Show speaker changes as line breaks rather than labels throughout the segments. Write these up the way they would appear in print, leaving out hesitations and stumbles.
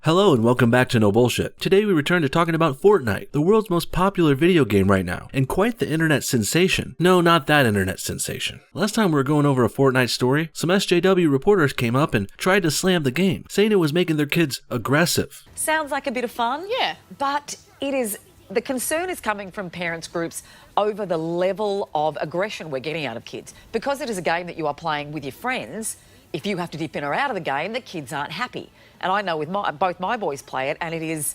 Hello and welcome back to No Bullshit. Today we return to talking about Fortnite, the world's most popular video game right now, and quite the internet sensation. No, not that internet sensation. Last time we were going over a Fortnite story, some SJW reporters came up and tried to slam the game, saying it was making their kids aggressive.
Sounds like a bit of fun.
Yeah.
But the concern is coming from parents groups over the level of aggression we're getting out of kids. Because it is a game that you are playing with your friends, if you have to dip in or out of the game, the kids aren't happy. And I know with both my boys play it, and it is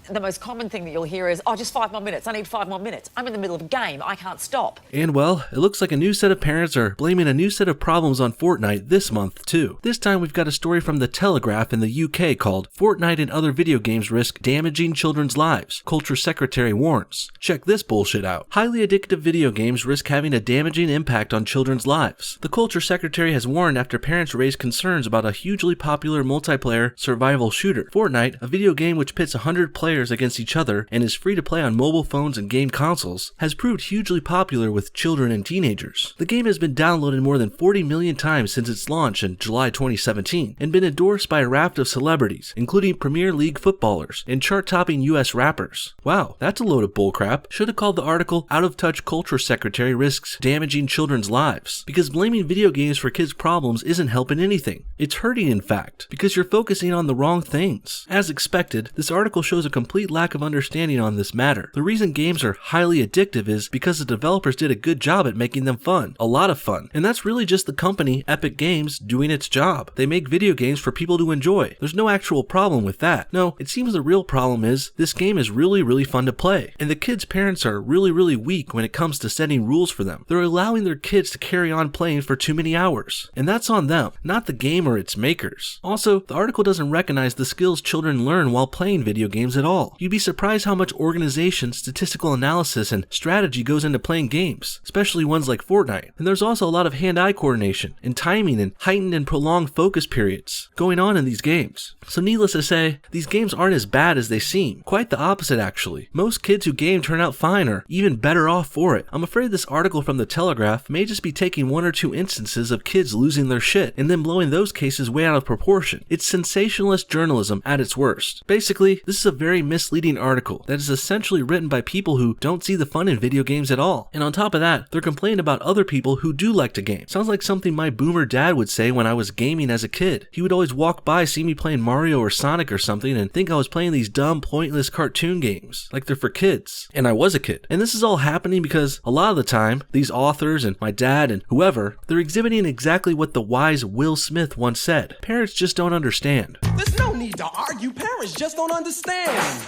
the most common thing that you'll hear is, oh, just 5 more minutes. I need 5 more minutes. I'm in the middle of a game. I can't stop.
And well, it looks like a new set of parents are blaming a new set of problems on Fortnite this month too. This time we've got a story from The Telegraph in the UK called Fortnite and Other Video Games Risk Damaging Children's Lives. Culture Secretary warns. Check this bullshit out. Highly addictive video games risk having a damaging impact on children's lives. The Culture Secretary has warned after parents raised concerns about a hugely popular multiplayer survival shooter. Fortnite, a video game which pits 100 players against each other and is free to play on mobile phones and game consoles, has proved hugely popular with children and teenagers. The game has been downloaded more than 40 million times since its launch in July 2017 and been endorsed by a raft of celebrities, including Premier League footballers and chart-topping US rappers. Wow, that's a load of bullcrap. Should have called the article Out of Touch Culture Secretary Risks Damaging Children's Lives, because blaming video games for kids' problems isn't helping anything. It's hurting, in fact, because you're focusing on the wrong things. As expected, this article shows a complete lack of understanding on this matter. The reason games are highly addictive is because the developers did a good job at making them fun. A lot of fun. And that's really just the company, Epic Games, doing its job. They make video games for people to enjoy. There's no actual problem with that. No, it seems the real problem is this game is really fun to play. And the kids' parents are really weak when it comes to setting rules for them. They're allowing their kids to carry on playing for too many hours. And that's on them, not the game or its makers. Also, the article doesn't recognize the skills children learn while playing video games at all. You'd be surprised how much organization, statistical analysis, and strategy goes into playing games, especially ones like Fortnite. And there's also a lot of hand-eye coordination, and timing, and heightened and prolonged focus periods going on in these games. So needless to say, these games aren't as bad as they seem. Quite the opposite, actually. Most kids who game turn out fine or even better off for it. I'm afraid this article from The Telegraph may just be taking 1 or 2 instances of kids losing their shit and then blowing those cases way out of proportion. It's sensationalist journalism at its worst. Basically, this is a very misleading article that is essentially written by people who don't see the fun in video games at all. And on top of that, they're complaining about other people who do like to game. Sounds like something my boomer dad would say when I was gaming as a kid. He would always walk by, see me playing Mario or Sonic or something, and think I was playing these dumb, pointless cartoon games, like they're for kids. And I was a kid. And this is all happening because a lot of the time, these authors and my dad and whoever, they're exhibiting exactly what the wise Will Smith once said. Parents just don't understand.
There's no need to argue. Parents just don't understand.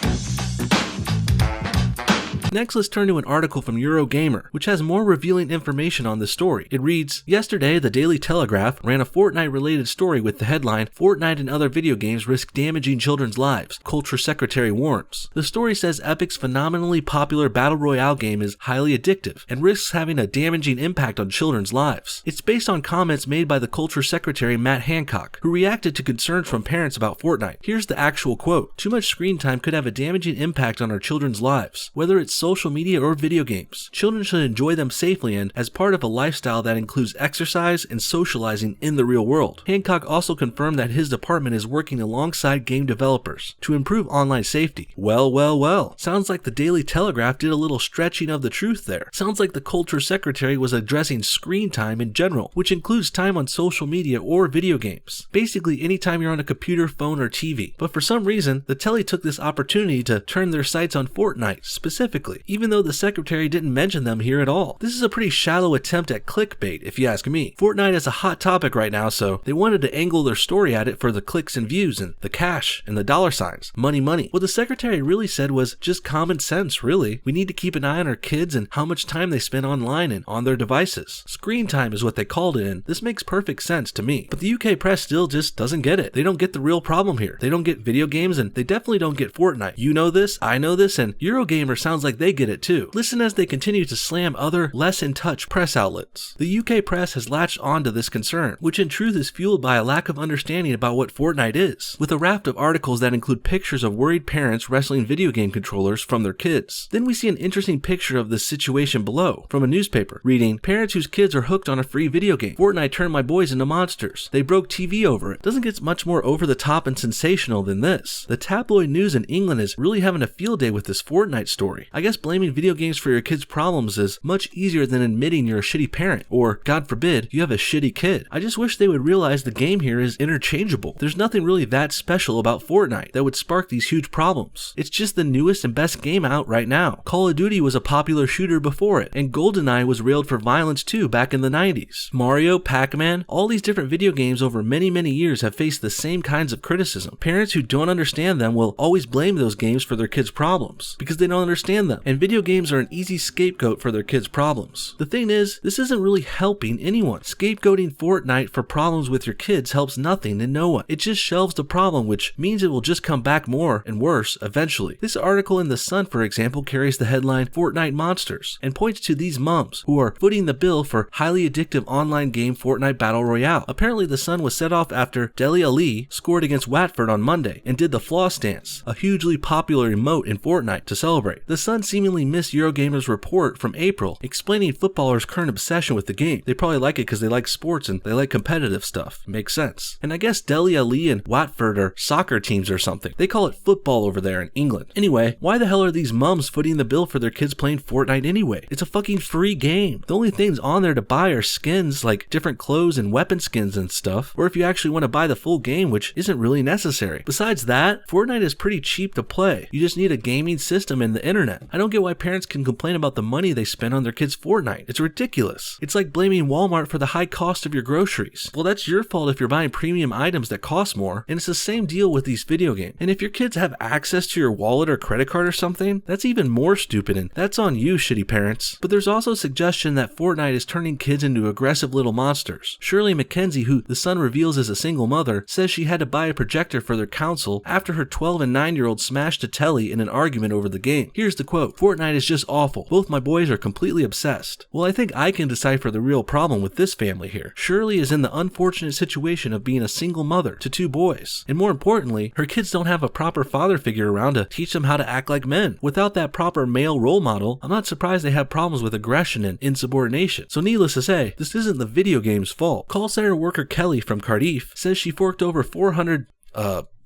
Next, let's turn to an article from Eurogamer, which has more revealing information on this story. It reads, yesterday, the Daily Telegraph ran a Fortnite-related story with the headline, Fortnite and Other Video Games Risk Damaging Children's Lives, Culture Secretary Warns. The story says Epic's phenomenally popular Battle Royale game is highly addictive and risks having a damaging impact on children's lives. It's based on comments made by the Culture Secretary Matt Hancock, who reacted to concerns from parents about Fortnite. Here's the actual quote. Too much screen time could have a damaging impact on our children's lives, whether it's social media or video games. Children should enjoy them safely and as part of a lifestyle that includes exercise and socializing in the real world. Hancock also confirmed that his department is working alongside game developers to improve online safety. Well. Sounds like the Daily Telegraph did a little stretching of the truth there. Sounds like the Culture Secretary was addressing screen time in general, which includes time on social media or video games. Basically anytime you're on a computer, phone, or TV. But for some reason, the Telly took this opportunity to turn their sights on Fortnite specifically, even though the secretary didn't mention them here at all. This is a pretty shallow attempt at clickbait, if you ask me. Fortnite is a hot topic right now, so they wanted to angle their story at it for the clicks and views and the cash and the dollar signs. Money. What the secretary really said was just common sense, really. We need to keep an eye on our kids and how much time they spend online and on their devices. Screen time is what they called it, and this makes perfect sense to me. But the UK press still just doesn't get it. They don't get the real problem here. They don't get video games, and they definitely don't get Fortnite. You know this, I know this, and Eurogamer sounds like like they get it too. Listen as they continue to slam other, less in touch press outlets. The UK press has latched onto this concern, which in truth is fueled by a lack of understanding about what Fortnite is, with a raft of articles that include pictures of worried parents wresting video game controllers from their kids. Then we see an interesting picture of the situation below from a newspaper, reading, "Parents whose kids are hooked on a free video game. Fortnite turned my boys into monsters. They broke TV over it." Doesn't get much more over the top and sensational than this. The tabloid news in England is really having a field day with this Fortnite story. I guess blaming video games for your kids' problems is much easier than admitting you're a shitty parent, or, God forbid, you have a shitty kid. I just wish they would realize the game here is interchangeable. There's nothing really that special about Fortnite that would spark these huge problems. It's just the newest and best game out right now. Call of Duty was a popular shooter before it, and GoldenEye was railed for violence too back in the 90s. Mario, Pac-Man, all these different video games over many years have faced the same kinds of criticism. Parents who don't understand them will always blame those games for their kids' problems, because they don't understand them, and video games are an easy scapegoat for their kids' problems. The thing is, this isn't really helping anyone. Scapegoating Fortnite for problems with your kids helps nothing and no one. It just shelves the problem, which means it will just come back more and worse eventually. This article in The Sun, for example, carries the headline "Fortnite Monsters" and points to these mums who are footing the bill for highly addictive online game Fortnite Battle Royale. Apparently the Sun was set off after Dele Alli scored against Watford on Monday and did the floss dance, a hugely popular emote in Fortnite, to celebrate. The Sun seemingly missed Eurogamer's report from April explaining footballers' current obsession with the game. They probably like it because they like sports and they like competitive stuff. Makes sense. And I guess Dele Alli and Watford are soccer teams or something. They call it football over there in England. Anyway, why the hell are these mums footing the bill for their kids playing Fortnite anyway? It's a fucking free game. The only things on there to buy are skins, like different clothes and weapon skins and stuff, or if you actually want to buy the full game, which isn't really necessary. Besides that, Fortnite is pretty cheap to play. You just need a gaming system and the internet. I don't get why parents can complain about the money they spend on their kids' Fortnite. It's ridiculous. It's like blaming Walmart for the high cost of your groceries. Well, that's your fault if you're buying premium items that cost more, and it's the same deal with these video games. And if your kids have access to your wallet or credit card or something, that's even more stupid, and that's on you, shitty parents. But there's also a suggestion that Fortnite is turning kids into aggressive little monsters. Shirley McKenzie, who The Sun reveals is a single mother, says she had to buy a projector for their council after her 12 and 9-year-old smashed a telly in an argument over the game. Here's the quote, "Fortnite is just awful. Both my boys are completely obsessed." Well, I think I can decipher the real problem with this family here. Shirley is in the unfortunate situation of being a single mother to 2 boys. And more importantly, her kids don't have a proper father figure around to teach them how to act like men. Without that proper male role model, I'm not surprised they have problems with aggression and insubordination. So needless to say, this isn't the video game's fault. Call center worker Kelly from Cardiff says she forked over 400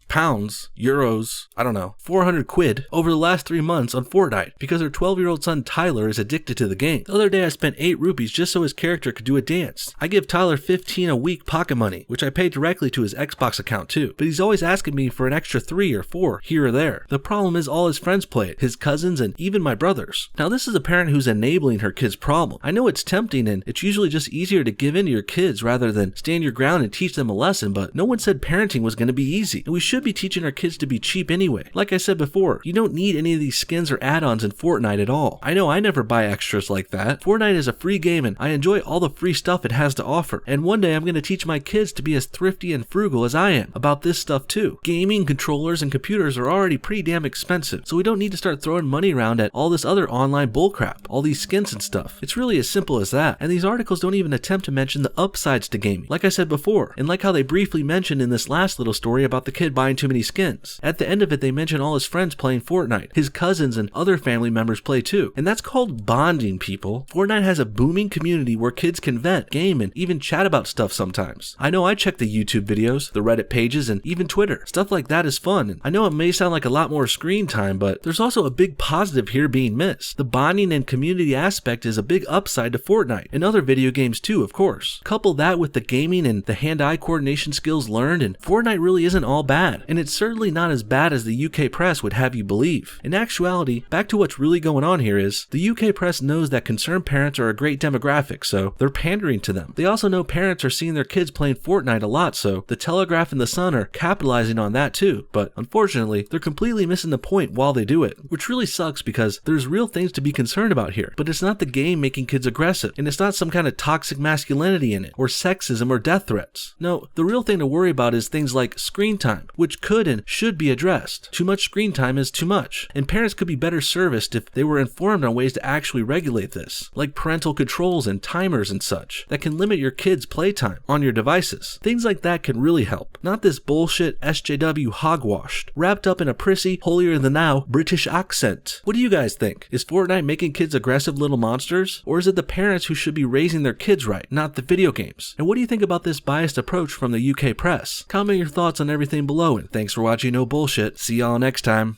pounds, euros, I don't know, 400 quid over the last 3 months on Fortnite because her 12-year-old son Tyler is addicted to the game. The other day I spent 8 rupees just so his character could do a dance. I give Tyler 15 a week pocket money, which I pay directly to his Xbox account too, but he's always asking me for an extra 3 or 4 here or there. The problem is all his friends play it, his cousins and even my brothers. Now this is a parent who's enabling her kid's problem. I know it's tempting and it's usually just easier to give in to your kids rather than stand your ground and teach them a lesson, but no one said parenting was going to be easy, and we should be teaching our kids to be cheap anyway. Like I said before, you don't need any of these skins or add-ons in Fortnite at all. I know I never buy extras like that. Fortnite is a free game and I enjoy all the free stuff it has to offer. And one day I'm going to teach my kids to be as thrifty and frugal as I am about this stuff too. Gaming, controllers, and computers are already pretty damn expensive, so we don't need to start throwing money around at all this other online bullcrap, all these skins and stuff. It's really as simple as that. And these articles don't even attempt to mention the upsides to gaming, like I said before, and like how they briefly mentioned in this last little story about the kid buying too many skins. At the end of it, they mention all his friends playing Fortnite. His cousins and other family members play too. And that's called bonding, people. Fortnite has a booming community where kids can vent, game, and even chat about stuff sometimes. I know I check the YouTube videos, the Reddit pages, and even Twitter. Stuff like that is fun. And I know it may sound like a lot more screen time, but there's also a big positive here being missed. The bonding and community aspect is a big upside to Fortnite, and other video games too, of course. Couple that with the gaming and the hand-eye coordination skills learned, and Fortnite really isn't all bad. And it's certainly not as bad as the UK press would have you believe. In actuality, back to what's really going on here is, the UK press knows that concerned parents are a great demographic, so they're pandering to them. They also know parents are seeing their kids playing Fortnite a lot, so the Telegraph and the Sun are capitalizing on that too. But unfortunately, they're completely missing the point while they do it, which really sucks because there's real things to be concerned about here. But it's not the game making kids aggressive, and it's not some kind of toxic masculinity in it, or sexism or death threats. No, the real thing to worry about is things like screen time, which which could and should be addressed. Too much screen time is too much, and parents could be better serviced if they were informed on ways to actually regulate this, like parental controls and timers and such, that can limit your kids' playtime on your devices. Things like that can really help, not this bullshit SJW hogwashed, wrapped up in a prissy, holier-than-thou British accent. What do you guys think? Is Fortnite making kids aggressive little monsters? Or is it the parents who should be raising their kids right, not the video games? And what do you think about this biased approach from the UK press? Comment your thoughts on everything below, and thanks for watching No Bullshit. See y'all next time.